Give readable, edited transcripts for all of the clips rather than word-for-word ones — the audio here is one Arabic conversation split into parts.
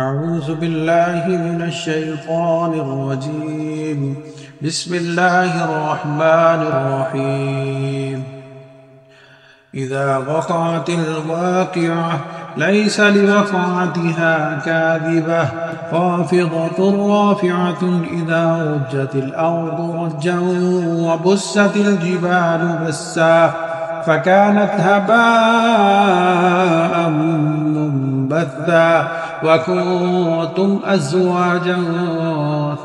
أعوذ بالله من الشيطان الرجيم. بسم الله الرحمن الرحيم. إذا وقعت الواقعة ليس لوقعتها كاذبة خافضة رافعة إذا رجت الأرض رجا وبست الجبال بسا فكانت هباء منبثا وكنتم أزواجا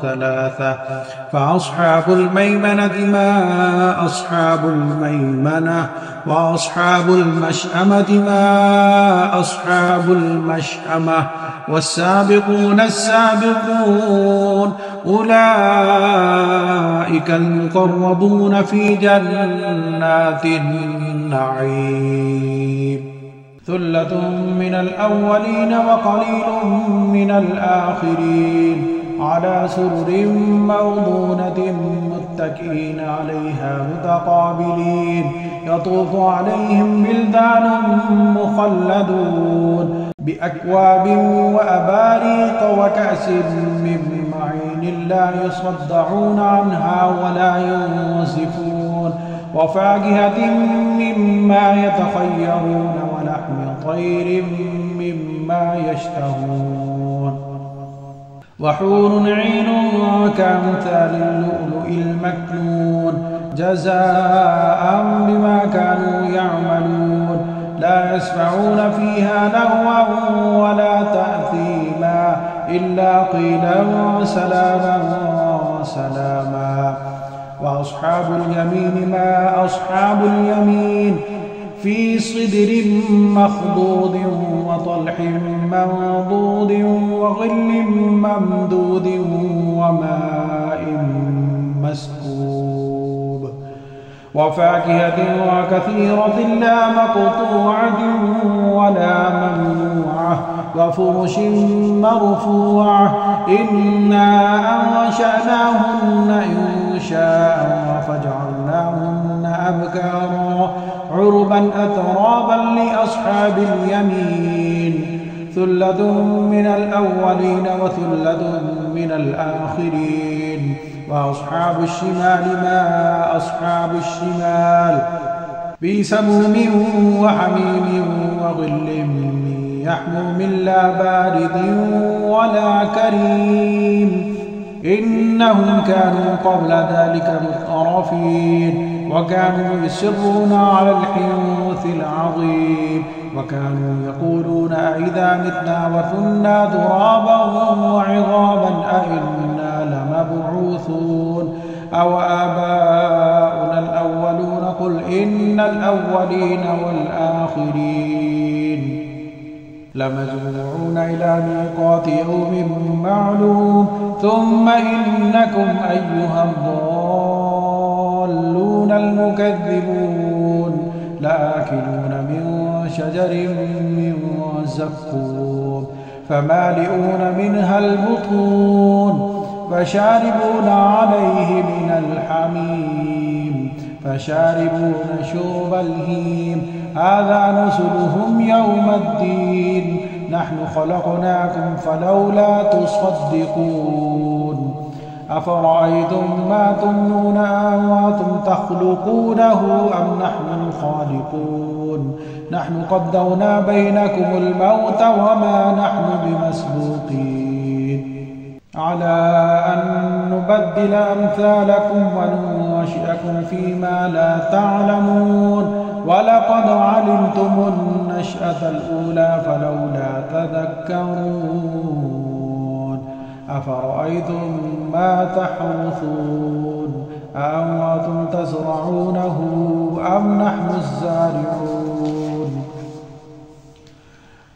ثلاثة فأصحاب الميمنة ما أصحاب الميمنة وأصحاب المشأمة ما أصحاب المشأمة والسابقون السابقون أولئك المقربون في جنات النعيم. ثلة من الأولين وقليل من الآخرين على سرر موضونة متكئين عليها متقابلين يطوف عليهم بلدان مخلدون بأكواب وأباريق وكأس من معين لا يصدعون عنها ولا ينزفون وفاكهة مما يتخيرون ولحم طير مما يشتهون وحور عين كأمثال اللؤلؤ المكنون جزاء بما كانوا يعملون لا يسمعون فيها لغوا ولا تأثيما إلا قيلا سلاما سلاما. وأصحاب اليمين ما أصحاب اليمين في صدر مخضود وطلح منضود وظل ممدود وماء مسكوب وفاكهة وكثيرة لا مقطوعة ولا ممنوعة وفرش مرفوعة إنا أنشأناهن إنشاء فجعلناهن أبكارا عربا أترابا لأصحاب اليمين. ثلة من الأولين وثلة من الآخرين. وأصحاب الشمال ما أصحاب الشمال في سموم وحميم وظل يحموم لا بارد ولا كريم إنهم كانوا قبل ذلك مترفين وكانوا يصرون على الحنث العظيم وكانوا يقولون أئذا متنا وكنا ترابا وعظاما أئنا لمبعوثون أو آباؤنا الأولون قل إن الأولين والآخرين لمجموعون إلى ميقات يوم معلوم ثم إنكم أيها الضالون المكذبون لآكلون من شجر من زقوم فمالئون منها البطون فشاربون عليه من الحميم فشاربون شرب الهيم هذا نزلهم يوم الدين نحن خلقناكم فلولا تصدقون أفرأيتم ما تمنون أأنتم تخلقونه أم نحن الخالقون نحن قدرنا بينكم الموت وما نحن بمسبوقين على أن نبدل أمثالكم وننشئكم فيما لا تعلمون ولقد علمتم النشأة الأولى فلولا تذكرون أفرأيتم ما تحرثون أأنتم تزرعونه أم نحن الزارعون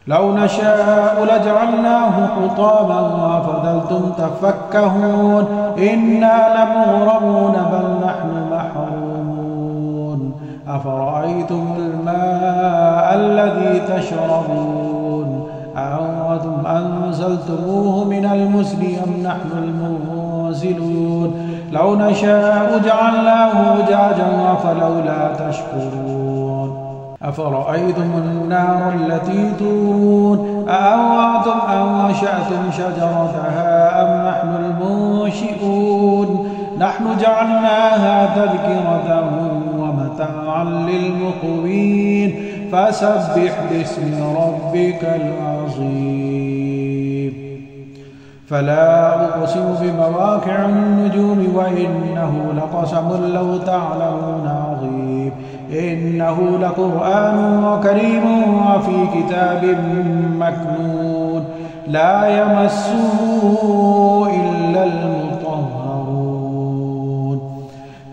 لو نشاء لجعلناه حطاما فظلتم تفكهون إنا لمغرمون بل نحن محرومون أفرأيتم الماء الذي تشربون أأنتم أنزلتموه من المزن أم نحن المنزلون لو نشاء جعلناه أجاجا فلولا تشكرون أفرأيتم النار التي تورون أأنتم أنشأتم شجرتها أم نحن المنشئون نحن جعلناها تذكرة ومتاعا للمقوين فسبح باسم ربك العظيم فلا أقسم بمواقع النجوم وإنه لقسم لو تعلمون عظيم إنه لقرآن كريم وفي كتاب مكنون لا يمسه إلا المطهرون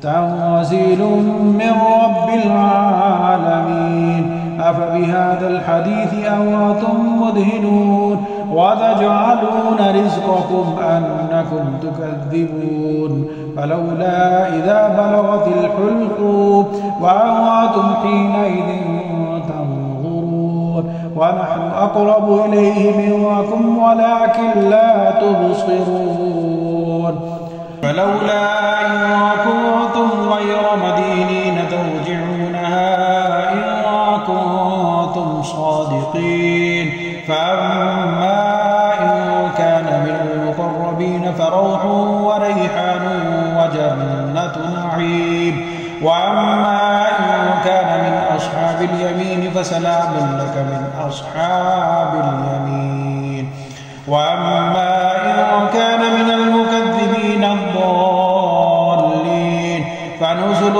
تنزيل من رب العالمين أفبهذا الحديث أنتم مدهنون وتجعلون رزقكم أنكم تكذبون فلولا إذا بلغت الحلقوم وأنتم حينئذ تنظرون ونحن أقرب إليه منكم ولكن لا تبصرون فلولا إن كنتم غير مدينين ترجعونها إن كنتم صادقين فأما إن كان من المقربين فروح وريحان وجنة نعيم وأما إن كان من أصحاب اليمين فسلام لك من أصحاب اليمين وأما إن كان من المكذبين الضالين فنزل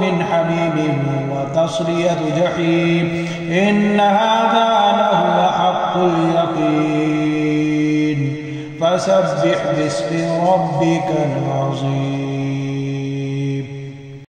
من حميم وتصلية جحيم إن هذا لهو حق اليقين فسبح باسم ربك العظيم